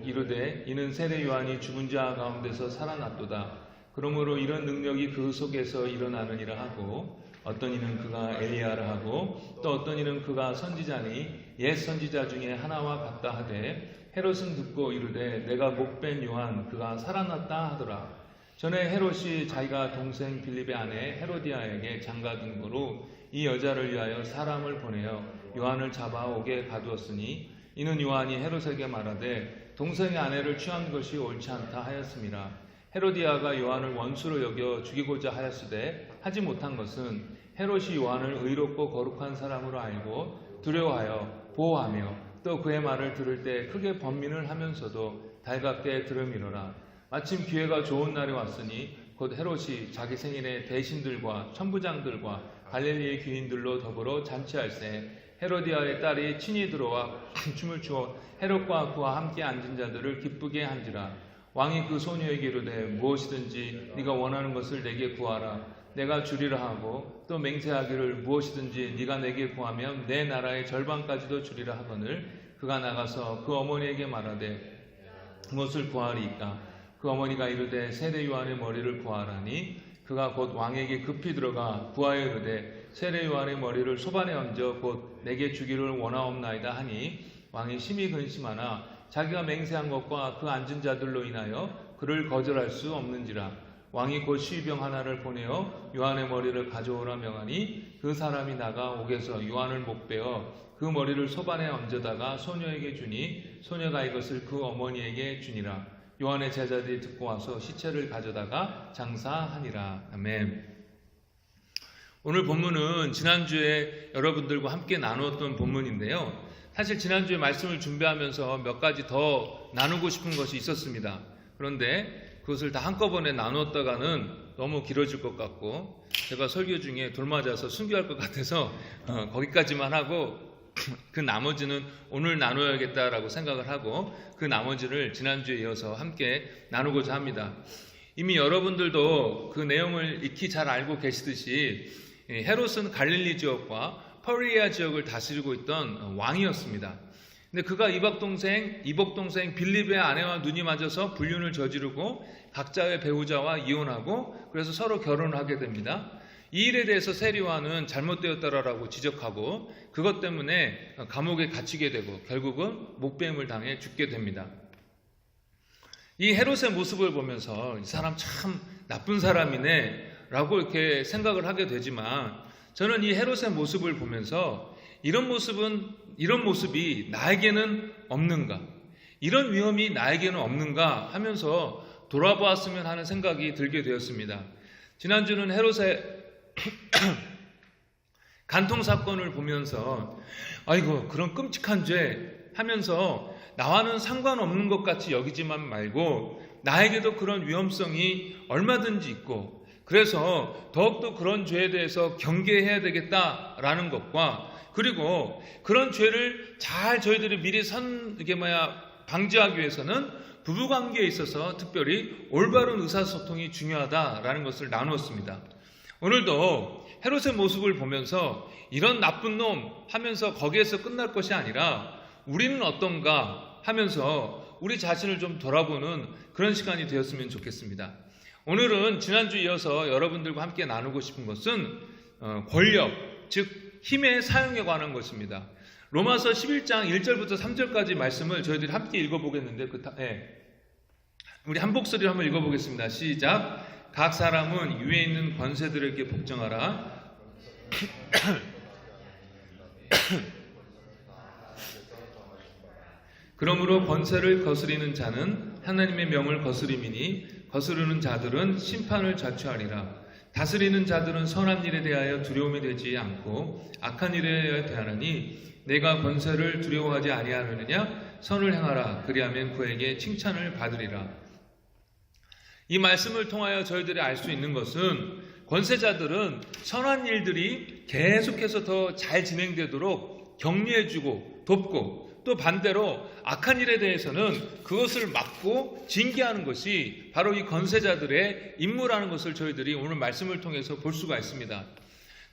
이르되 이는 세례 요한이 죽은 자 가운데서 살아났도다. 그러므로 이런 능력이 그 속에서 일어나느니라 하고, 어떤 이는 그가 엘리야라 하고 또 어떤 이는 그가 선지자니 옛 선지자 중에 하나와 같다 하되, 헤롯은 듣고 이르되 내가 목벤 요한 그가 살아났다 하더라. 전에 헤롯이 자기가 동생 빌립의 아내 헤로디아에게 장가든 거로 이 여자를 위하여 사람을 보내어 요한을 잡아 옥에 가두었으니, 이는 요한이 헤롯에게 말하되 동생의 아내를 취한 것이 옳지 않다 하였음이라. 헤로디아가 요한을 원수로 여겨 죽이고자 하였으되 하지 못한 것은 헤롯이 요한을 의롭고 거룩한 사람으로 알고 두려워하여 보호하며 또 그의 말을 들을 때 크게 번민을 하면서도 달갑게 들음이로라. 마침 기회가 좋은 날이 왔으니 곧 헤롯이 자기 생일에 대신들과 천부장들과 갈릴리의 귀인들로 더불어 잔치할세, 헤로디아의 딸이 친히 들어와 춤을 추어 헤롯과 그와 함께 앉은 자들을 기쁘게 한지라. 왕이 그 소녀에게 이르되 무엇이든지 네가 원하는 것을 내게 구하라. 내가 주리라 하고 또 맹세하기를 무엇이든지 네가 내게 구하면 내 나라의 절반까지도 주리라 하거늘, 그가 나가서 그 어머니에게 말하되 무엇을 구하리이까? 그 어머니가 이르되 세례 요한의 머리를 구하라니, 그가 곧 왕에게 급히 들어가 구하여 이르되 세례 요한의 머리를 소반에 얹어 곧 내게 주기를 원하옵나이다 하니, 왕이 심히 근심하나 자기가 맹세한 것과 그 앉은 자들로 인하여 그를 거절할 수 없는지라. 왕이 곧 시병 하나를 보내어 요한의 머리를 가져오라 명하니, 그 사람이 나가 옥에서 요한을 목베어 그 머리를 소반에 얹어다가 소녀에게 주니, 소녀가 이것을 그 어머니에게 주니라. 요한의 제자들이 듣고 와서 시체를 가져다가 장사하니라. 아멘. 오늘 본문은 지난주에 여러분들과 함께 나누었던 본문인데요, 사실 지난주에 말씀을 준비하면서 몇 가지 더 나누고 싶은 것이 있었습니다. 그런데 그것을 다 한꺼번에 나누었다가는 너무 길어질 것 같고, 제가 설교 중에 돌맞아서 순교할 것 같아서 거기까지만 하고 그 나머지는 오늘 나눠야겠다라고 생각을 하고, 그 나머지를 지난주에 이어서 함께 나누고자 합니다. 이미 여러분들도 그 내용을 익히 잘 알고 계시듯이 헤롯은 갈릴리 지역과 퍼리아 지역을 다스리고 있던 왕이었습니다. 근데 그가 이복 동생 빌립의 아내와 눈이 맞아서 불륜을 저지르고 각자의 배우자와 이혼하고, 그래서 서로 결혼을 하게 됩니다. 이 일에 대해서 세례 요한은 잘못되었다라고 지적하고, 그것 때문에 감옥에 갇히게 되고 결국은 목배임을 당해 죽게 됩니다. 이 헤롯의 모습을 보면서 이 사람 참 나쁜 사람이네 라고 이렇게 생각을 하게 되지만, 저는 이 헤롯의 모습을 보면서 이런 모습이 나에게는 없는가, 이런 위험이 나에게는 없는가 하면서 돌아보았으면 하는 생각이 들게 되었습니다. 지난주는 헤롯의 간통 사건을 보면서 아이고 그런 끔찍한 죄 하면서 나와는 상관없는 것 같이 여기지만 말고, 나에게도 그런 위험성이 얼마든지 있고, 그래서 더욱더 그런 죄에 대해서 경계해야 되겠다라는 것과, 그리고 그런 죄를 잘 저희들이 미리 방지하기 위해서는 부부관계에 있어서 특별히 올바른 의사소통이 중요하다라는 것을 나누었습니다. 오늘도 헤롯의 모습을 보면서 이런 나쁜 놈 하면서 거기에서 끝날 것이 아니라 우리는 어떤가 하면서 우리 자신을 좀 돌아보는 그런 시간이 되었으면 좋겠습니다. 오늘은 지난주 이어서 여러분들과 함께 나누고 싶은 것은 권력, 즉 힘의 사용에 관한 것입니다. 로마서 11장 1절부터 3절까지 말씀을 저희들이 함께 읽어보겠는데, 우리 한 목소리로 한번 읽어보겠습니다. 시작. 각 사람은 위에 있는 권세들에게 복종하라. 그러므로 권세를 거스리는 자는 하나님의 명을 거스림이니, 거스르는 자들은 심판을 자초하리라. 다스리는 자들은 선한 일에 대하여 두려움이 되지 않고 악한 일에 대하느니, 내가 권세를 두려워하지 아니하느냐? 선을 행하라. 그리하면 그에게 칭찬을 받으리라. 이 말씀을 통하여 저희들이 알 수 있는 것은, 권세자들은 선한 일들이 계속해서 더 잘 진행되도록 격려해주고 돕고, 또 반대로 악한 일에 대해서는 그것을 막고 징계하는 것이 바로 이 권세자들의 임무라는 것을 저희들이 오늘 말씀을 통해서 볼 수가 있습니다.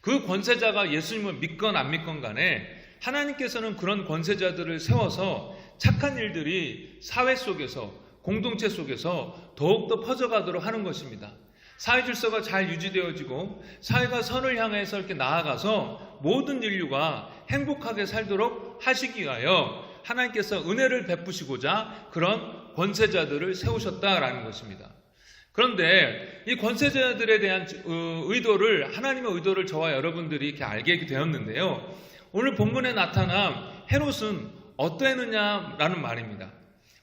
그 권세자가 예수님을 믿건 안 믿건 간에 하나님께서는 그런 권세자들을 세워서 착한 일들이 사회 속에서, 공동체 속에서 더욱더 퍼져가도록 하는 것입니다. 사회 질서가 잘 유지되어지고 사회가 선을 향해서 이렇게 나아가서 모든 인류가 행복하게 살도록 하시기 위하여 하나님께서 은혜를 베푸시고자 그런 권세자들을 세우셨다라는 것입니다. 그런데 이 권세자들에 대한 하나님의 의도를 저와 여러분들이 이렇게 알게 되었는데요. 오늘 본문에 나타난 헤롯은 어떠했느냐라는 말입니다.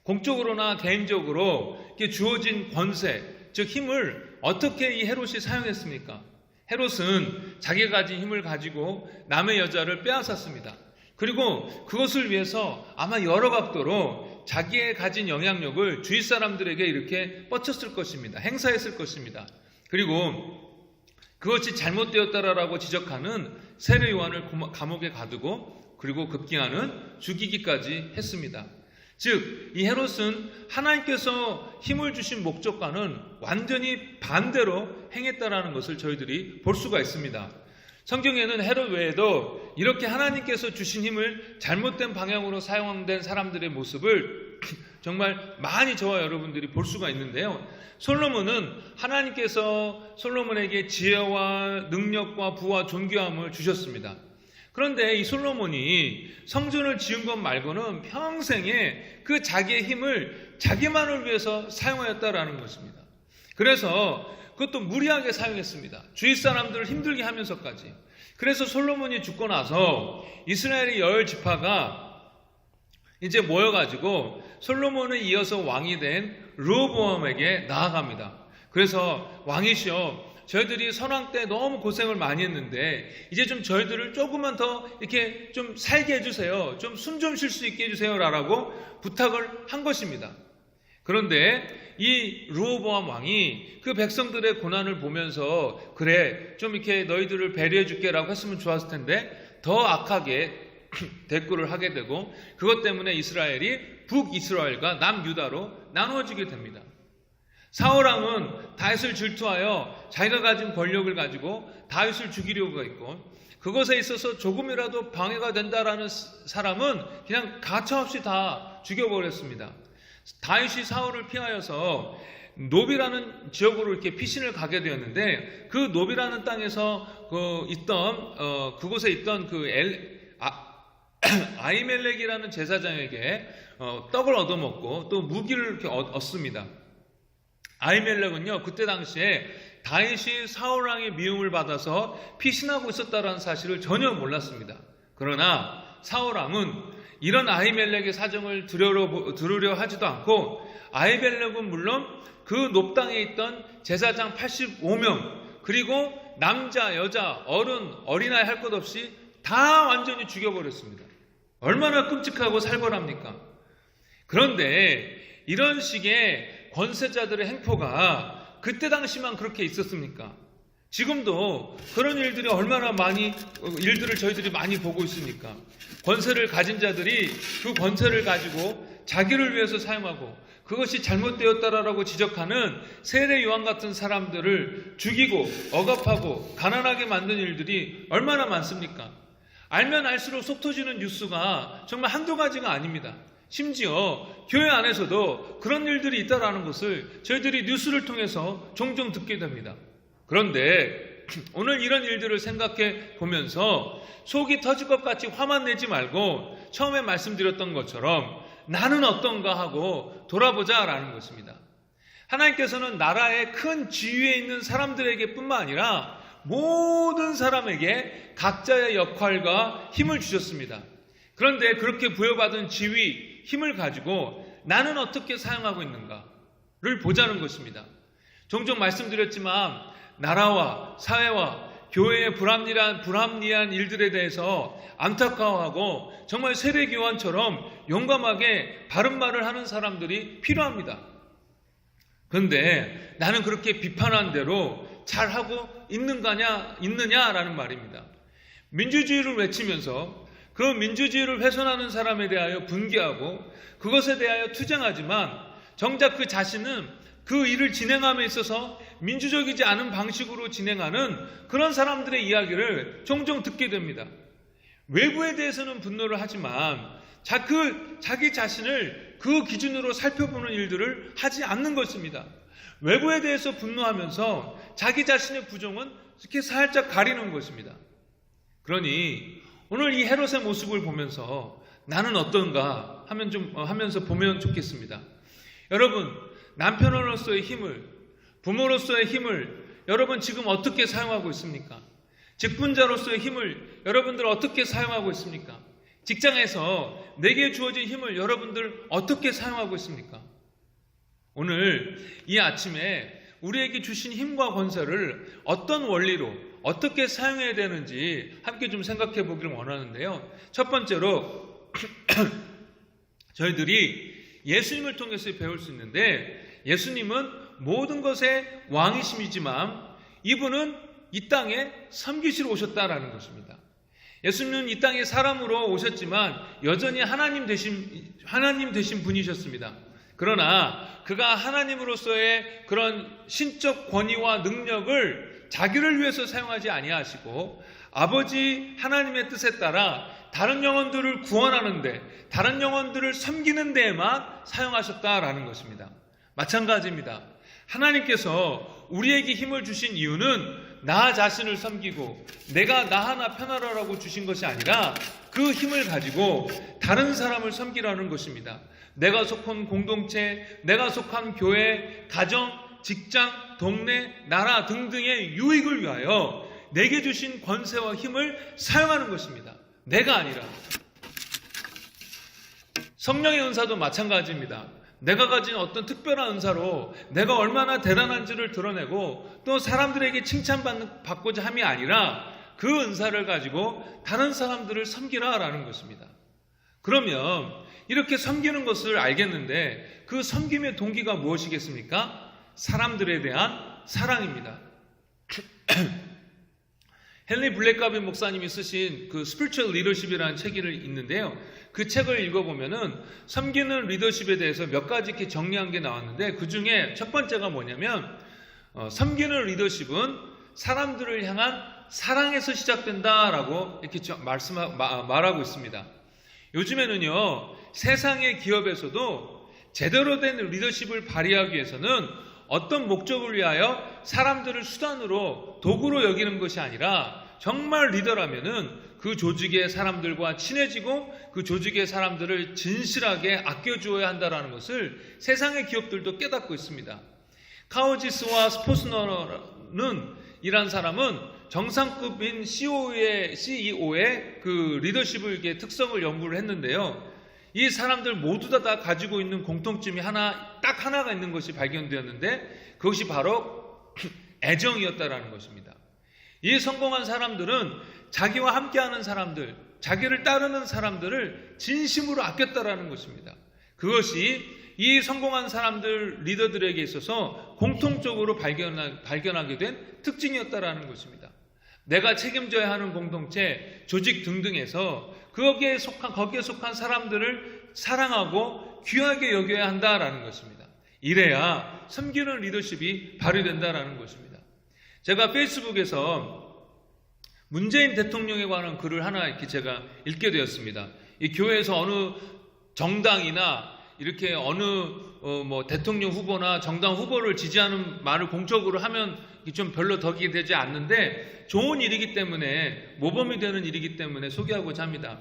공적으로나 개인적으로 이렇게 주어진 권세, 즉 힘을 어떻게 이 헤롯이 사용했습니까? 헤롯은 자기가 가진 힘을 가지고 남의 여자를 빼앗았습니다. 그리고 그것을 위해서 아마 여러 각도로 자기의 가진 영향력을 주위 사람들에게 이렇게 뻗쳤을 것입니다. 행사했을 것입니다. 그리고 그것이 잘못되었다라고 지적하는 세례 요한을 감옥에 가두고 그리고 급기야는 죽이기까지 했습니다. 즉, 이 헤롯은 하나님께서 힘을 주신 목적과는 완전히 반대로 행했다라는 것을 저희들이 볼 수가 있습니다. 성경에는 헤롯 외에도 이렇게 하나님께서 주신 힘을 잘못된 방향으로 사용된 사람들의 모습을 정말 많이 저와 여러분들이 볼 수가 있는데요. 솔로몬은 하나님께서 솔로몬에게 지혜와 능력과 부와 존귀함을 주셨습니다. 그런데 이 솔로몬이 성전을 지은 것 말고는 평생에 그 자기의 힘을 자기만을 위해서 사용하였다라는 것입니다. 그래서 그것도 무리하게 사용했습니다. 주위 사람들을 힘들게 하면서까지. 그래서 솔로몬이 죽고 나서 이스라엘의 10지파가 이제 모여가지고 솔로몬을 이어서 왕이 된 르호보암에게 나아갑니다. 그래서 왕이시여, 저희들이 선왕 때 너무 고생을 많이 했는데 이제 좀 저희들을 조금만 더 이렇게 좀 살게 해주세요. 좀 숨 좀 쉴 수 있게 해주세요. 라고 부탁을 한 것입니다. 그런데 이 르호보암 왕이 그 백성들의 고난을 보면서 그래, 좀 이렇게 너희들을 배려해 줄게 라고 했으면 좋았을 텐데 더 악하게 대꾸를 하게 되고 그것 때문에 이스라엘이 북이스라엘과 남유다로 나누어지게 됩니다. 사울왕은 다윗을 질투하여 자기가 가진 권력을 가지고 다윗을 죽이려고 했고 그것에 있어서 조금이라도 방해가 된다라는 사람은 그냥 가차없이 다 죽여버렸습니다. 다윗이 사울을 피하여서 노비라는 지역으로 이렇게 피신을 가게 되었는데 그 노비라는 땅에서 그곳에 있던 아히멜렉이라는 제사장에게 떡을 얻어먹고 또 무기를 이렇게 얻습니다. 아히멜렉은요, 그때 당시에 다윗이 사울왕의 미움을 받아서 피신하고 있었다는 사실을 전혀 몰랐습니다. 그러나 사울왕은 이런 아히멜렉의 사정을 들으려 하지도 않고 아히멜렉은 물론 그 높당에 있던 제사장 85명 그리고 남자, 여자, 어른, 어린아이 할 것 없이 다 완전히 죽여버렸습니다. 얼마나 끔찍하고 살벌합니까? 그런데 이런 식의 권세자들의 행포가 그때 당시만 그렇게 있었습니까? 지금도 그런 일들이 얼마나 일들을 저희들이 많이 보고 있습니까? 권세를 가진 자들이 그 권세를 가지고 자기를 위해서 사용하고 그것이 잘못되었다라고 지적하는 세례 요한 같은 사람들을 죽이고 억압하고 가난하게 만든 일들이 얼마나 많습니까? 알면 알수록 속 터지는 뉴스가 정말 한두 가지가 아닙니다. 심지어 교회 안에서도 그런 일들이 있다라는 것을 저희들이 뉴스를 통해서 종종 듣게 됩니다. 그런데 오늘 이런 일들을 생각해 보면서 속이 터질 것 같이 화만 내지 말고 처음에 말씀드렸던 것처럼 나는 어떤가 하고 돌아보자라는 것입니다. 하나님께서는 나라의 큰 지위에 있는 사람들에게 뿐만 아니라 모든 사람에게 각자의 역할과 힘을 주셨습니다. 그런데 그렇게 부여받은 지위, 힘을 가지고 나는 어떻게 사용하고 있는가를 보자는 것입니다. 종종 말씀드렸지만 나라와 사회와 교회의 불합리한 일들에 대해서 안타까워하고 정말 세례요한처럼 용감하게 바른 말을 하는 사람들이 필요합니다. 그런데 나는 그렇게 비판한 대로 잘하고 있느냐라는 말입니다. 민주주의를 외치면서 그 민주주의를 훼손하는 사람에 대하여 분개하고 그것에 대하여 투쟁하지만 정작 그 자신은 그 일을 진행함에 있어서 민주적이지 않은 방식으로 진행하는 그런 사람들의 이야기를 종종 듣게 됩니다. 외부에 대해서는 분노를 하지만 자기 자신을 그 기준으로 살펴보는 일들을 하지 않는 것입니다. 외부에 대해서 분노하면서 자기 자신의 부정은 이렇게 살짝 가리는 것입니다. 그러니 오늘 이 헤롯의 모습을 보면서 나는 어떤가 하면서 보면 좋겠습니다. 여러분, 남편으로서의 힘을, 부모로서의 힘을 여러분 지금 어떻게 사용하고 있습니까? 직분자로서의 힘을 여러분들 어떻게 사용하고 있습니까? 직장에서 내게 주어진 힘을 여러분들 어떻게 사용하고 있습니까? 오늘 이 아침에 우리에게 주신 힘과 권세를 어떤 원리로 어떻게 사용해야 되는지 함께 좀 생각해 보기를 원하는데요. 첫 번째로 저희들이 예수님을 통해서 배울 수 있는데, 예수님은 모든 것의 왕이심이지만 이분은 이 땅에 섬기시러 오셨다라는 것입니다. 예수님은 이 땅에 사람으로 오셨지만 여전히 하나님 되신 분이셨습니다. 그러나 그가 하나님으로서의 그런 신적 권위와 능력을 자기를 위해서 사용하지 아니하시고 아버지 하나님의 뜻에 따라 다른 영혼들을 구원하는데, 다른 영혼들을 섬기는 데에만 사용하셨다라는 것입니다. 마찬가지입니다. 하나님께서 우리에게 힘을 주신 이유는 나 자신을 섬기고 내가 나 하나 편하라고 주신 것이 아니라 그 힘을 가지고 다른 사람을 섬기라는 것입니다. 내가 속한 공동체, 내가 속한 교회, 가정, 직장, 동네, 나라 등등의 유익을 위하여 내게 주신 권세와 힘을 사용하는 것입니다. 내가 아니라. 성령의 은사도 마찬가지입니다. 내가 가진 어떤 특별한 은사로 내가 얼마나 대단한지를 드러내고 또 사람들에게 칭찬받고자 함이 아니라 그 은사를 가지고 다른 사람들을 섬기라라는 것입니다. 그러면 이렇게 섬기는 것을 알겠는데 그 섬김의 동기가 무엇이겠습니까? 사람들에 대한 사랑입니다. 헨리 블랙가비 목사님이 쓰신 그 스피리추얼 리더십이라는 책이 있는데요. 그 책을 읽어보면은 섬기는 리더십에 대해서 몇 가지 이렇게 정리한 게 나왔는데, 그 중에 첫 번째가 뭐냐면 섬기는 리더십은 사람들을 향한 사랑에서 시작된다라고 이렇게 말하고 있습니다. 요즘에는요, 세상의 기업에서도 제대로 된 리더십을 발휘하기 위해서는 어떤 목적을 위하여 사람들을 수단으로 도구로 여기는 것이 아니라 정말 리더라면은 그 조직의 사람들과 친해지고 그 조직의 사람들을 진실하게 아껴주어야 한다는 것을 세상의 기업들도 깨닫고 있습니다. 카오지스와 스포스너는 이란 사람은 정상급인 CEO의 그 리더십을 이렇게 특성을 연구를 했는데요. 이 사람들 모두 다 가지고 있는 공통점이 딱 하나가 있는 것이 발견되었는데, 그것이 바로 애정이었다라는 것입니다. 이 성공한 사람들은 자기와 함께하는 사람들, 자기를 따르는 사람들을 진심으로 아꼈다라는 것입니다. 그것이 이 성공한 사람들, 리더들에게 있어서 공통적으로 발견하게 된 특징이었다라는 것입니다. 내가 책임져야 하는 공동체, 조직 등등에서 거기에 속한 사람들을 사랑하고 귀하게 여겨야 한다라는 것입니다. 이래야 섬기는 리더십이 발휘된다라는 것입니다. 제가 페이스북에서 문재인 대통령에 관한 글을 하나 이렇게 제가 읽게 되었습니다. 이 교회에서 어느 정당이나 이렇게 어느 대통령 후보나 정당 후보를 지지하는 말을 공적으로 하면 좀 별로 덕이 되지 않는데 좋은 일이기 때문에, 모범이 되는 일이기 때문에 소개하고자 합니다.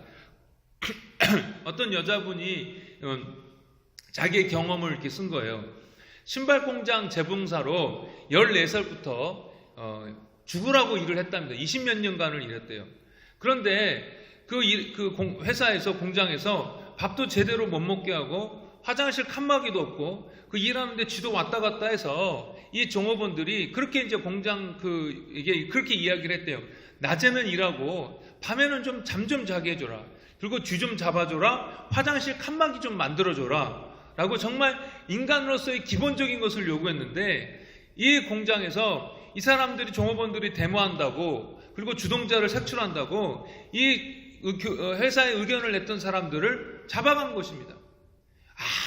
어떤 여자분이 자기의 경험을 이렇게 쓴 거예요. 신발 공장 재봉사로 14살부터 죽으라고 일을 했답니다. 20몇 년간을 일했대요. 그런데 그 회사에서, 공장에서 밥도 제대로 못 먹게 하고 화장실 칸막이도 없고 그 일하는데 지도 왔다 갔다 해서 이 종업원들이 그렇게 이제 공장 이게 그렇게 이야기를 했대요. 낮에는 일하고 밤에는 좀 잠 좀 자게 해줘라. 그리고 쥐 좀 잡아줘라. 화장실 칸막이 좀 만들어줘라. 라고 정말 인간으로서의 기본적인 것을 요구했는데, 이 공장에서 이 사람들이, 종업원들이 데모한다고, 그리고 주동자를 색출한다고 이 회사의 의견을 냈던 사람들을 잡아간 것입니다.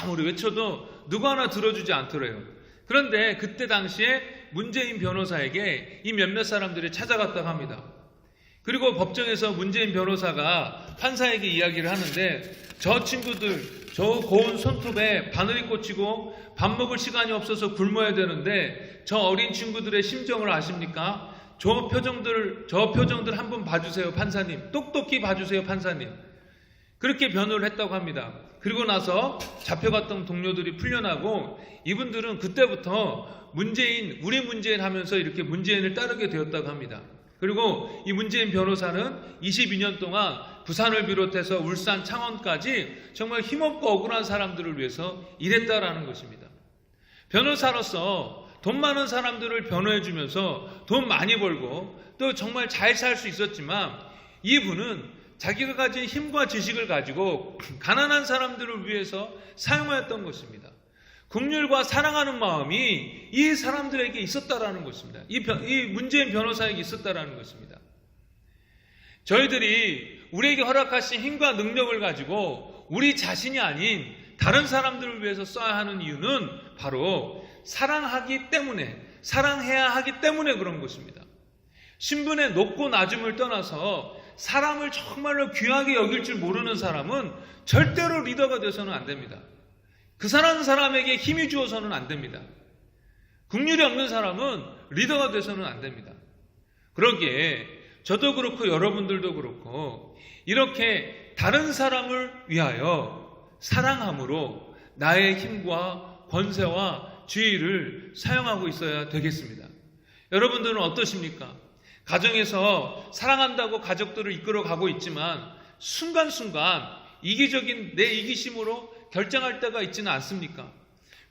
아무리 외쳐도 누구 하나 들어주지 않더래요. 그런데 그때 당시에 문재인 변호사에게 이 몇몇 사람들이 찾아갔다고 합니다. 그리고 법정에서 문재인 변호사가 판사에게 이야기를 하는데, 저 친구들 저 고운 손톱에 바늘이 꽂히고 밥 먹을 시간이 없어서 굶어야 되는데 저 어린 친구들의 심정을 아십니까? 저 표정들 한번 봐주세요, 판사님. 똑똑히 봐주세요, 판사님. 그렇게 변호를 했다고 합니다. 그리고 나서 잡혀갔던 동료들이 풀려나고 이분들은 그때부터 우리 문재인 하면서 이렇게 문재인을 따르게 되었다고 합니다. 그리고 이 문재인 변호사는 22년 동안 부산을 비롯해서 울산, 창원까지 정말 힘없고 억울한 사람들을 위해서 일했다라는 것입니다. 변호사로서 돈 많은 사람들을 변호해 주면서 돈 많이 벌고 또 정말 잘 살 수 있었지만, 이분은 자기가 가진 힘과 지식을 가지고 가난한 사람들을 위해서 사용하였던 것입니다. 긍휼과 사랑하는 마음이 이 사람들에게 있었다라는 것입니다. 이 문재인 변호사에게 있었다라는 것입니다. 저희들이 우리에게 허락하신 힘과 능력을 가지고 우리 자신이 아닌 다른 사람들을 위해서 써야 하는 이유는 바로 사랑하기 때문에, 사랑해야 하기 때문에 그런 것입니다. 신분의 높고 낮음을 떠나서 사람을 정말로 귀하게 여길 줄 모르는 사람은 절대로 리더가 돼서는 안 됩니다. 그 사람에게 힘이 주어서는 안 됩니다. 긍휼이 없는 사람은 리더가 돼서는 안 됩니다. 그러기에 저도 그렇고 여러분들도 그렇고 이렇게 다른 사람을 위하여 사랑함으로 나의 힘과 권세와 지위를 사용하고 있어야 되겠습니다. 여러분들은 어떠십니까? 가정에서 사랑한다고 가족들을 이끌어가고 있지만 순간순간 이기적인 내 이기심으로 결정할 때가 있지는 않습니까?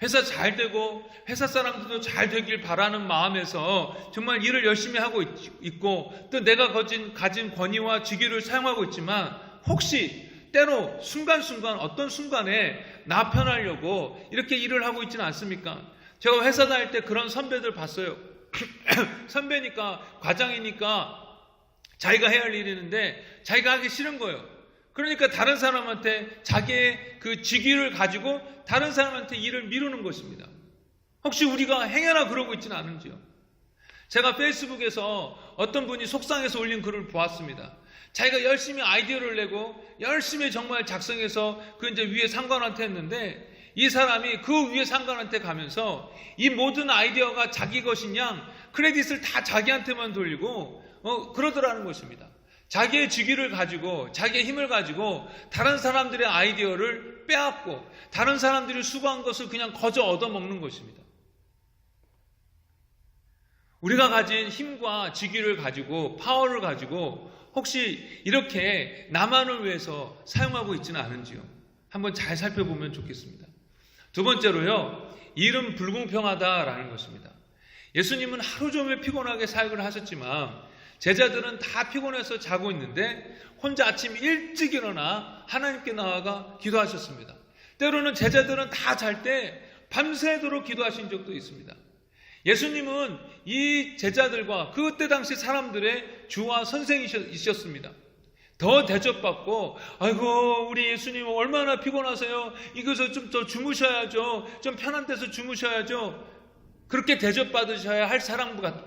회사 잘 되고 회사 사람들도 잘 되길 바라는 마음에서 정말 일을 열심히 하고 있고 또 내가 가진 권위와 직위를 사용하고 있지만, 혹시 때로 순간순간 어떤 순간에 나 편하려고 이렇게 일을 하고 있지는 않습니까? 제가 회사 다닐 때 그런 선배들 봤어요. 선배니까, 과장이니까 자기가 해야 할 일이 있는데 자기가 하기 싫은 거예요. 그러니까 다른 사람한테 자기의 그 직위를 가지고 다른 사람한테 일을 미루는 것입니다. 혹시 우리가 행여나 그러고 있지는 않은지요? 제가 페이스북에서 어떤 분이 속상해서 올린 글을 보았습니다. 자기가 열심히 아이디어를 내고 열심히 정말 작성해서 그 이제 위에 상관한테 했는데, 이 사람이 그 위에 상관한테 가면서 이 모든 아이디어가 자기 것인 양 크레딧을 다 자기한테만 돌리고 그러더라는 것입니다. 자기의 직위를 가지고 자기의 힘을 가지고 다른 사람들의 아이디어를 빼앗고 다른 사람들이 수고한 것을 그냥 거저 얻어먹는 것입니다. 우리가 가진 힘과 직위를 가지고 파워를 가지고 혹시 이렇게 나만을 위해서 사용하고 있지는 않은지요? 한번 잘 살펴보면 좋겠습니다. 두 번째로요, 일은 불공평하다라는 것입니다. 예수님은 하루 종일 피곤하게 사역을 하셨지만 제자들은 다 피곤해서 자고 있는데 혼자 아침 일찍 일어나 하나님께 나아가 기도하셨습니다. 때로는 제자들은 다 잘 때 밤새도록 기도하신 적도 있습니다. 예수님은 이 제자들과 그때 당시 사람들의 주와 선생이셨습니다. 더 대접받고, 아이고 우리 예수님 얼마나 피곤하세요. 이것을 좀 더 주무셔야죠. 좀 편한 데서 주무셔야죠. 그렇게 대접받으셔야 할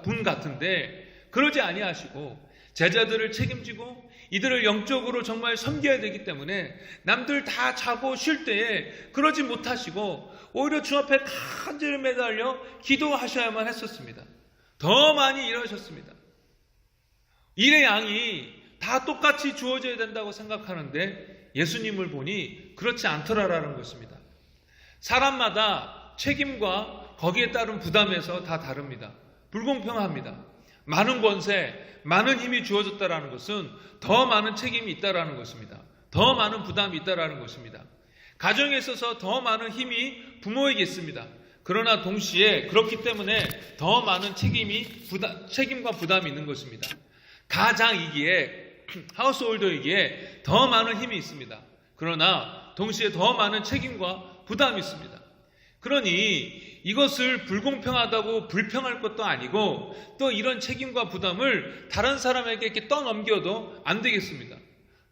분 같은데 그러지 아니하시고 제자들을 책임지고 이들을 영적으로 정말 섬겨야 되기 때문에 남들 다 자고 쉴 때에 그러지 못하시고 오히려 주 앞에 간절히 매달려 기도하셔야만 했었습니다. 더 많이 일하셨습니다. 일의 양이 다 똑같이 주어져야 된다고 생각하는데 예수님을 보니 그렇지 않더라라는 것입니다. 사람마다 책임과 거기에 따른 부담에서 다 다릅니다. 불공평합니다. 많은 권세, 많은 힘이 주어졌다라는 것은 더 많은 책임이 있다라는 것입니다. 더 많은 부담이 있다라는 것입니다. 가정에 있어서 더 많은 힘이 부모에게 있습니다. 그러나 동시에 그렇기 때문에 더 많은 책임과 부담이 있는 것입니다. 가장이기에, 하우스홀더이기에 더 많은 힘이 있습니다. 그러나 동시에 더 많은 책임과 부담이 있습니다. 그러니 이것을 불공평하다고 불평할 것도 아니고 또 이런 책임과 부담을 다른 사람에게 이렇게 떠넘겨도 안 되겠습니다.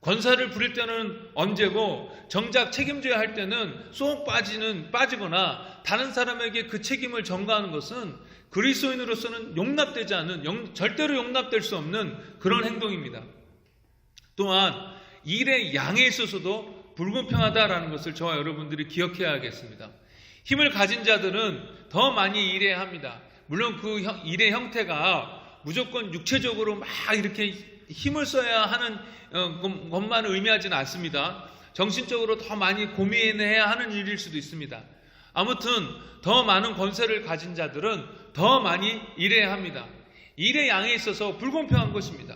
권사를 부릴 때는 언제고 정작 책임져야 할 때는 쏙 빠지거나 다른 사람에게 그 책임을 전가하는 것은 그리스도인으로서는 용납되지 않는, 절대로 용납될 수 없는 그런 행동입니다. 또한 일의 양에 있어서도 불공평하다라는 것을 저와 여러분들이 기억해야겠습니다. 힘을 가진 자들은 더 많이 일해야 합니다. 물론 그 일의 형태가 무조건 육체적으로 막 이렇게 힘을 써야 하는 것만 의미하지는 않습니다. 정신적으로 더 많이 고민해야 하는 일일 수도 있습니다. 아무튼 더 많은 권세를 가진 자들은 더 많이 일해야 합니다. 일의 양에 있어서 불공평한 것입니다.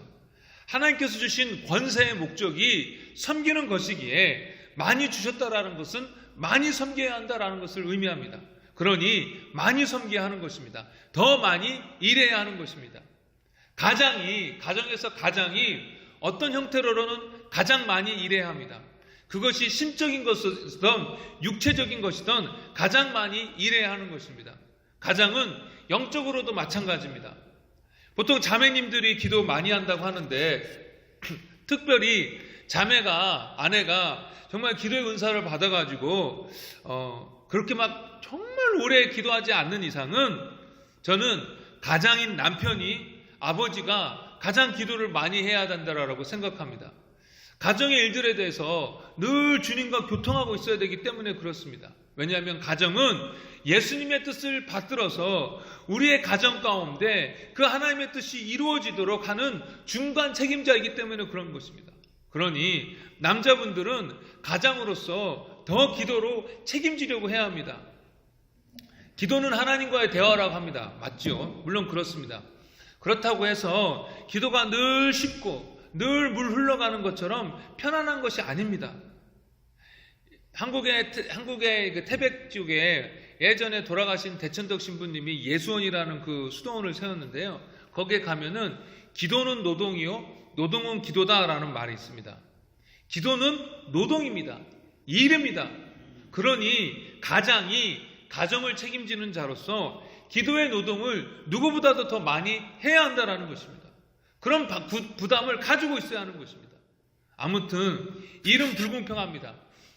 하나님께서 주신 권세의 목적이 섬기는 것이기에 많이 주셨다라는 것은 많이 섬겨야 한다라는 것을 의미합니다. 그러니 많이 섬겨야 하는 것입니다. 더 많이 일해야 하는 것입니다. 가정에서 가장이 어떤 형태로는 가장 많이 일해야 합니다. 그것이 심적인 것이든 육체적인 것이든 가장 많이 일해야 하는 것입니다. 가장은 영적으로도 마찬가지입니다. 보통 자매님들이 기도 많이 한다고 하는데 특별히 아내가 정말 기도의 은사를 받아가지고 그렇게 막 정말 오래 기도하지 않는 이상은 저는 가장인 남편이 아버지가 가장 기도를 많이 해야 된다라고 생각합니다. 가정의 일들에 대해서 늘 주님과 교통하고 있어야 되기 때문에 그렇습니다. 왜냐하면 가정은 예수님의 뜻을 받들어서 우리의 가정 가운데 그 하나님의 뜻이 이루어지도록 하는 중간 책임자이기 때문에 그런 것입니다. 그러니 남자분들은 가장으로서 더 기도로 책임지려고 해야 합니다. 기도는 하나님과의 대화라고 합니다. 맞죠? 물론 그렇습니다. 그렇다고 해서 기도가 늘 쉽고 늘 물 흘러가는 것처럼 편안한 것이 아닙니다. 한국의 그 태백 지역에 예전에 돌아가신 대천덕 신부님이 예수원이라는 그 수도원을 세웠는데요. 거기에 가면은 기도는 노동이요, 노동은 기도다라는 말이 있습니다. 기도는 노동입니다. 일입니다. 그러니 가장이 가정을 책임지는 자로서 기도의 노동을 누구보다도 더 많이 해야 한다는 것입니다. 그런 부담을 가지고 있어야 하는 것입니다. 아무튼 일은 불공평합니다.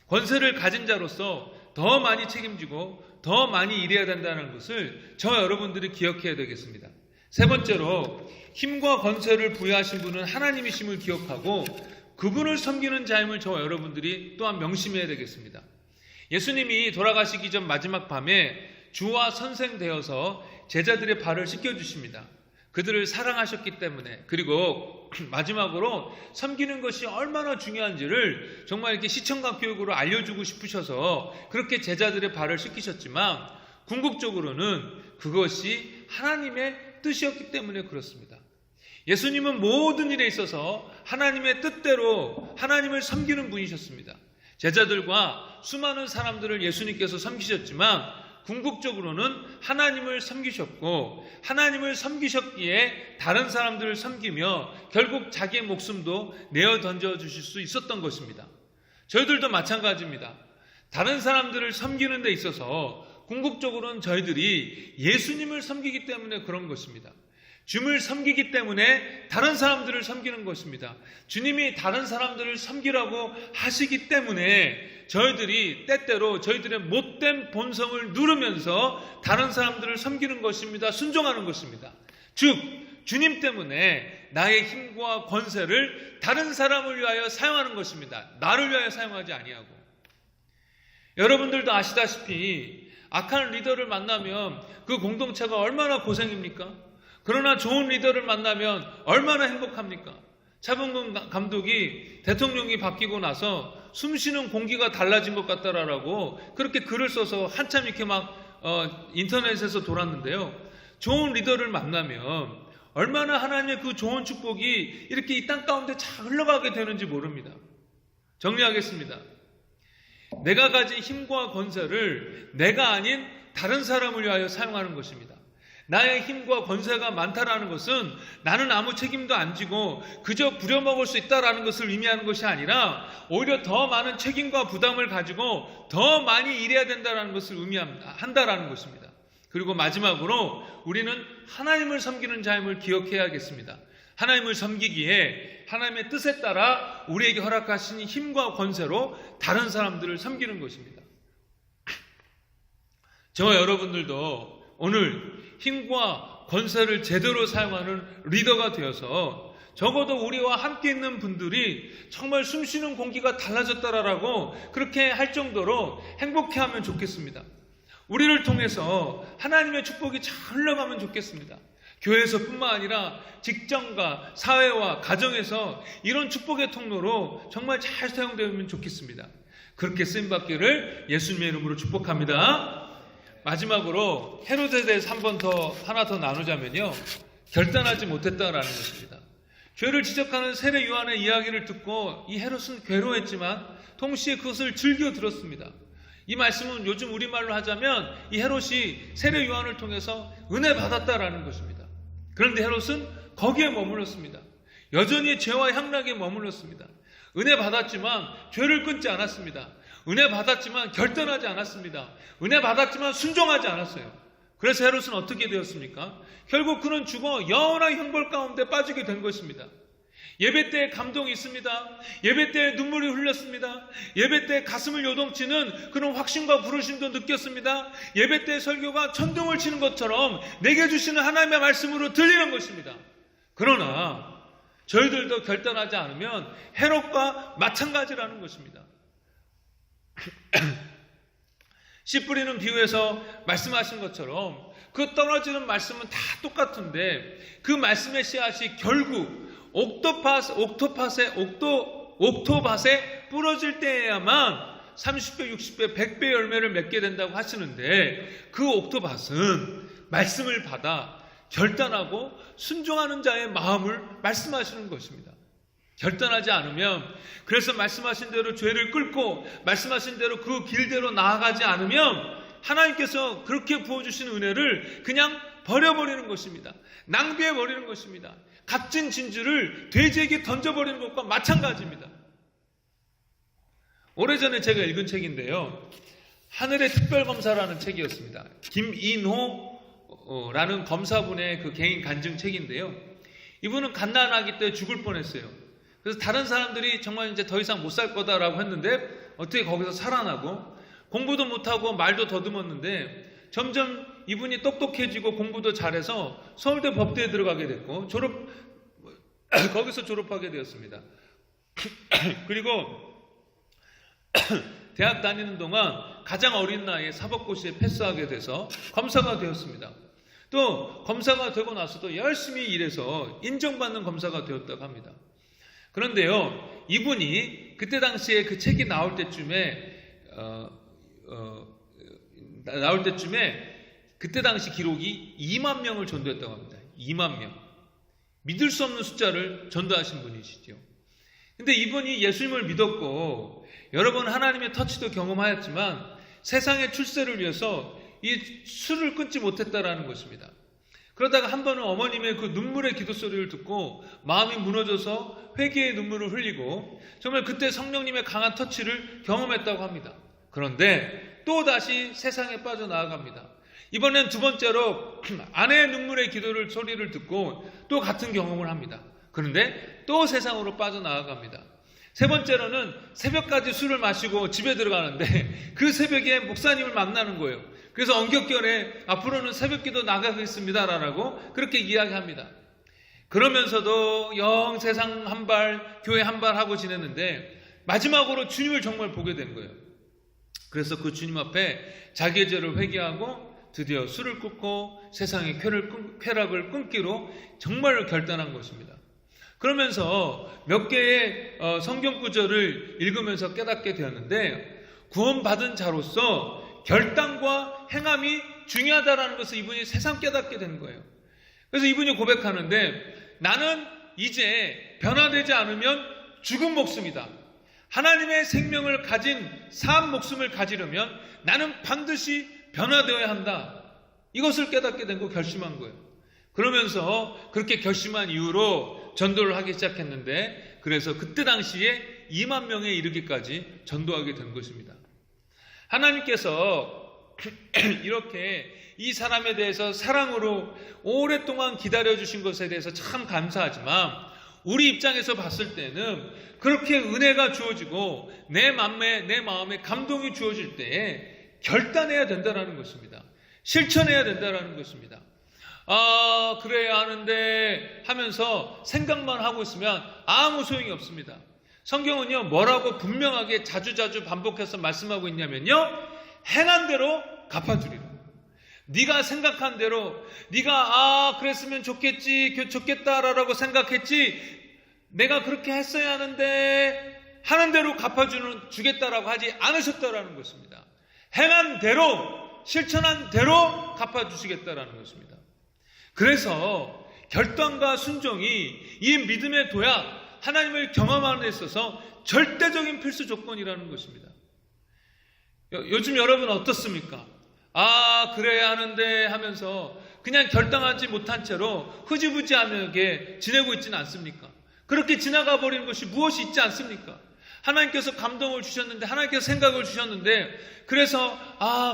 권세를 가진 자로서 더 많이 책임지고 더 많이 일해야 된다는 것을 저 여러분들이 기억해야 되겠습니다. 세 번째로 힘과 권세를 부여하신 분은 하나님이심을 기억하고 그분을 섬기는 자임을 저 여러분들이 또한 명심해야 되겠습니다. 예수님이 돌아가시기 전 마지막 밤에 주와 선생되어서 제자들의 발을 씻겨주십니다. 그들을 사랑하셨기 때문에, 그리고 마지막으로 섬기는 것이 얼마나 중요한지를 정말 이렇게 시청각 교육으로 알려주고 싶으셔서 그렇게 제자들의 발을 씻기셨지만 궁극적으로는 그것이 하나님의 뜻이었기 때문에 그렇습니다. 예수님은 모든 일에 있어서 하나님의 뜻대로 하나님을 섬기는 분이셨습니다. 제자들과 수많은 사람들을 예수님께서 섬기셨지만 궁극적으로는 하나님을 섬기셨고 하나님을 섬기셨기에 다른 사람들을 섬기며 결국 자기의 목숨도 내어 던져주실 수 있었던 것입니다. 저희들도 마찬가지입니다. 다른 사람들을 섬기는 데 있어서 궁극적으로는 저희들이 예수님을 섬기기 때문에 그런 것입니다. 주님을 섬기기 때문에 다른 사람들을 섬기는 것입니다. 주님이 다른 사람들을 섬기라고 하시기 때문에 저희들이 때때로 저희들의 못된 본성을 누르면서 다른 사람들을 섬기는 것입니다. 순종하는 것입니다. 즉 주님 때문에 나의 힘과 권세를 다른 사람을 위하여 사용하는 것입니다. 나를 위하여 사용하지 아니하고. 여러분들도 아시다시피 악한 리더를 만나면 그 공동체가 얼마나 고생입니까? 그러나 좋은 리더를 만나면 얼마나 행복합니까? 차범근 감독이 대통령이 바뀌고 나서 숨쉬는 공기가 달라진 것 같다라고 그렇게 글을 써서 한참 이렇게 막 인터넷에서 돌았는데요. 좋은 리더를 만나면 얼마나 하나님의 그 좋은 축복이 이렇게 이 땅 가운데 잘 흘러가게 되는지 모릅니다. 정리하겠습니다. 내가 가진 힘과 권세를 내가 아닌 다른 사람을 위하여 사용하는 것입니다. 나의 힘과 권세가 많다라는 것은 나는 아무 책임도 안 지고 그저 부려먹을 수 있다라는 것을 의미하는 것이 아니라 오히려 더 많은 책임과 부담을 가지고 더 많이 일해야 된다는 것을 의미한다라는 것입니다. 그리고 마지막으로 우리는 하나님을 섬기는 자임을 기억해야겠습니다. 하나님을 섬기기에 하나님의 뜻에 따라 우리에게 허락하신 힘과 권세로 다른 사람들을 섬기는 것입니다. 저와 여러분들도 오늘 힘과 권세를 제대로 사용하는 리더가 되어서 적어도 우리와 함께 있는 분들이 정말 숨쉬는 공기가 달라졌다라고 그렇게 할 정도로 행복해하면 좋겠습니다. 우리를 통해서 하나님의 축복이 잘 흘러가면 좋겠습니다. 교회에서뿐만 아니라 직장과 사회와 가정에서 이런 축복의 통로로 정말 잘 사용되면 좋겠습니다. 그렇게 쓰임받기를 예수님의 이름으로 축복합니다. 마지막으로 헤롯에 대해서 하나 더 나누자면요, 결단하지 못했다라는 것입니다. 죄를 지적하는 세례 요한의 이야기를 듣고 이 헤롯은 괴로워했지만 동시에 그것을 즐겨 들었습니다. 이 말씀은 요즘 우리말로 하자면 이 헤롯이 세례 요한을 통해서 은혜 받았다라는 것입니다. 그런데 헤롯은 거기에 머물렀습니다. 여전히 죄와 향락에 머물렀습니다. 은혜 받았지만 죄를 끊지 않았습니다. 은혜 받았지만 결단하지 않았습니다. 은혜 받았지만 순종하지 않았어요. 그래서 헤롯은 어떻게 되었습니까? 결국 그는 죽어 영원한 형벌 가운데 빠지게 된 것입니다. 예배 때 감동이 있습니다. 예배 때 눈물이 흘렸습니다. 예배 때 가슴을 요동치는 그런 확신과 부르심도 느꼈습니다. 예배 때 설교가 천둥을 치는 것처럼 내게 주시는 하나님의 말씀으로 들리는 것입니다. 그러나 저희들도 결단하지 않으면 헤롯과 마찬가지라는 것입니다. 씨 뿌리는 비유에서 말씀하신 것처럼 그 떨어지는 말씀은 다 똑같은데 그 말씀의 씨앗이 결국 옥토밭에 부러질 때에야만 30배, 60배, 100배 열매를 맺게 된다고 하시는데 그 옥토밭은 말씀을 받아 결단하고 순종하는 자의 마음을 말씀하시는 것입니다. 결단하지 않으면, 그래서 말씀하신 대로 죄를 끊고 말씀하신 대로 그 길대로 나아가지 않으면 하나님께서 그렇게 부어주신 은혜를 그냥 버려버리는 것입니다. 낭비해버리는 것입니다. 값진 진주를 돼지에게 던져버리는 것과 마찬가지입니다. 오래전에 제가 읽은 책인데요, 하늘의 특별검사라는 책이었습니다. 김인호라는 검사분의 그 개인 간증 책인데요, 이분은 갓난아기 때 죽을 뻔했어요. 그래서 다른 사람들이 정말 이제 더 이상 못 살 거다라고 했는데 어떻게 거기서 살아나고 공부도 못하고 말도 더듬었는데 점점 이분이 똑똑해지고 공부도 잘해서 서울대 법대에 들어가게 됐고 거기서 졸업하게 되었습니다. 그리고 대학 다니는 동안 가장 어린 나이에 사법고시에 패스하게 돼서 검사가 되었습니다. 또 검사가 되고 나서도 열심히 일해서 인정받는 검사가 되었다고 합니다. 그런데요, 이분이 그때 당시에 그 책이 나올 때쯤에 그때 당시 기록이 2만 명을 전도했다고 합니다. 2만 명. 믿을 수 없는 숫자를 전도하신 분이시죠. 근데 이분이 예수님을 믿었고 여러 번 하나님의 터치도 경험하였지만 세상의 출세를 위해서 이 술을 끊지 못했다라는 것입니다. 그러다가 한 번은 어머님의 그 눈물의 기도 소리를 듣고 마음이 무너져서 회개의 눈물을 흘리고 정말 그때 성령님의 강한 터치를 경험했다고 합니다. 그런데 또다시 세상에 빠져나아갑니다. 이번엔 두 번째로 아내의 눈물의 기도를 소리를 듣고 또 같은 경험을 합니다. 그런데 또 세상으로 빠져나아갑니다. 세 번째로는 새벽까지 술을 마시고 집에 들어가는데 그 새벽에 목사님을 만나는 거예요. 그래서 언격결에 앞으로는 새벽기도 나가겠습니다라고 그렇게 이야기합니다. 그러면서도 영 세상 한 발, 교회 한 발 하고 지냈는데 마지막으로 주님을 정말 보게 된 거예요. 그래서 그 주님 앞에 자기의 죄를 회개하고 드디어 술을 끊고 세상의 쾌락을 끊기로 정말로 결단한 것입니다. 그러면서 몇 개의 성경 구절을 읽으면서 깨닫게 되었는데 구원받은 자로서 결단과 행함이 중요하다는 것을 이분이 새삼 깨닫게 된 거예요. 그래서 이분이 고백하는데 나는 이제 변화되지 않으면 죽은 목숨이다. 하나님의 생명을 가진 산 목숨을 가지려면 나는 반드시 변화되어야 한다. 이것을 깨닫게 된 거 결심한 거예요. 그러면서 그렇게 결심한 이후로 전도를 하기 시작했는데 그래서 그때 당시에 2만 명에 이르기까지 전도하게 된 것입니다. 하나님께서 이렇게 이 사람에 대해서 사랑으로 오랫동안 기다려주신 것에 대해서 참 감사하지만 우리 입장에서 봤을 때는 그렇게 은혜가 주어지고 내 마음에 감동이 주어질 때에 결단해야 된다는 것입니다. 실천해야 된다는 것입니다. 그래야 하는데 하면서 생각만 하고 있으면 아무 소용이 없습니다. 성경은요, 뭐라고 분명하게 자주자주 반복해서 말씀하고 있냐면요, 행한 대로 갚아주리라. 네가 생각한 대로, 네가 그랬으면 좋겠다라고 생각했지, 내가 그렇게 했어야 하는데 하는 대로 갚아주겠다라고 하지 않으셨다라는 것입니다. 행한 대로, 실천한 대로 갚아주시겠다라는 것입니다. 그래서 결단과 순종이 이 믿음의 도약, 하나님을 경험하는 데 있어서 절대적인 필수 조건이라는 것입니다. 요즘 여러분 어떻습니까? 그래야 하는데 하면서 그냥 결단하지 못한 채로 흐지부지하게 지내고 있지는 않습니까? 그렇게 지나가 버리는 것이 무엇이 있지 않습니까? 하나님께서 감동을 주셨는데, 하나님께서 생각을 주셨는데, 그래서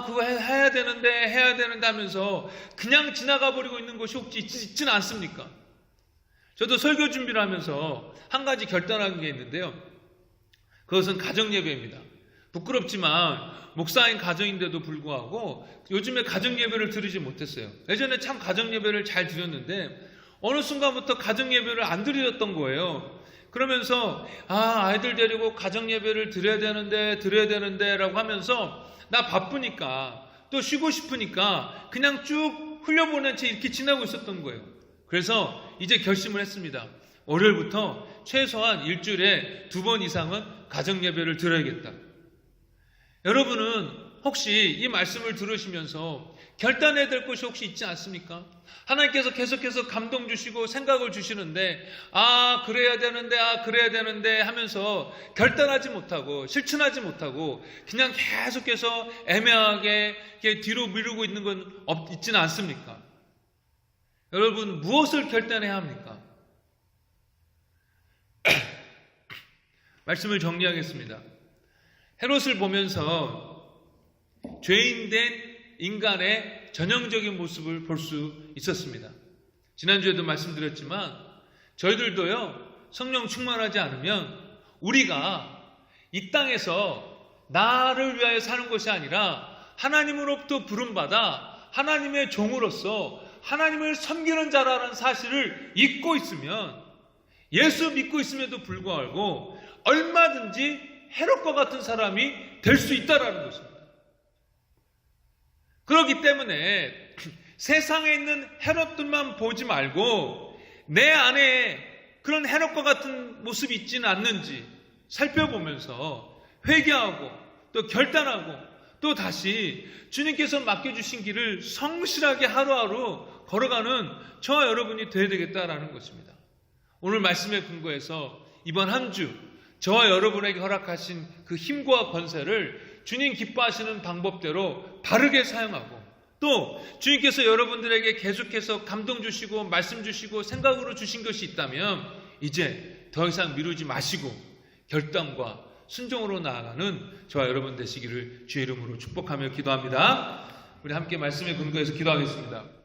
그거 해야 되는데 하면서 그냥 지나가 버리고 있는 것이 혹시 있지는 않습니까? 저도 설교 준비를 하면서 한 가지 결단한 게 있는데요, 그것은 가정예배입니다. 부끄럽지만 목사인 가정인데도 불구하고 요즘에 가정예배를 드리지 못했어요. 예전에 참 가정예배를 잘 드렸는데 어느 순간부터 가정예배를 안 드렸던 거예요. 그러면서 아이들 데리고 가정예배를 드려야 되는데 라고 하면서 나 바쁘니까 또 쉬고 싶으니까 그냥 쭉 흘려보낸 채 이렇게 지나고 있었던 거예요. 그래서 이제 결심을 했습니다. 월요일부터 최소한 일주일에 2번 이상은 가정예배를 드려야겠다. 여러분은 혹시 이 말씀을 들으시면서 결단해야 될 것이 혹시 있지 않습니까? 하나님께서 계속해서 감동 주시고 생각을 주시는데 그래야 되는데 하면서 결단하지 못하고 실천하지 못하고 그냥 계속해서 애매하게 뒤로 미루고 있는 건 있지는 않습니까? 여러분, 무엇을 결단해야 합니까? 말씀을 정리하겠습니다. 헤롯을 보면서 죄인된 인간의 전형적인 모습을 볼 수 있었습니다. 지난주에도 말씀드렸지만 저희들도요, 성령 충만하지 않으면 우리가 이 땅에서 나를 위하여 사는 것이 아니라 하나님으로부터 부름받아 하나님의 종으로서 하나님을 섬기는 자라는 사실을 잊고 있으면, 예수 믿고 있음에도 불구하고 얼마든지 헤롯과 같은 사람이 될 수 있다라는 것입니다. 그렇기 때문에 세상에 있는 헤롯들만 보지 말고 내 안에 그런 헤롯과 같은 모습이 있지는 않는지 살펴보면서 회개하고 또 결단하고 또 다시 주님께서 맡겨주신 길을 성실하게 하루하루 걸어가는 저와 여러분이 되어야 되겠다라는 것입니다. 오늘 말씀에 근거해서 이번 한 주 저와 여러분에게 허락하신 그 힘과 권세를 주님 기뻐하시는 방법대로 바르게 사용하고, 또 주님께서 여러분들에게 계속해서 감동 주시고 말씀 주시고 생각으로 주신 것이 있다면 이제 더 이상 미루지 마시고 결단과 순종으로 나아가는 저와 여러분 되시기를 주의 이름으로 축복하며 기도합니다. 우리 함께 말씀에 근거해서 기도하겠습니다.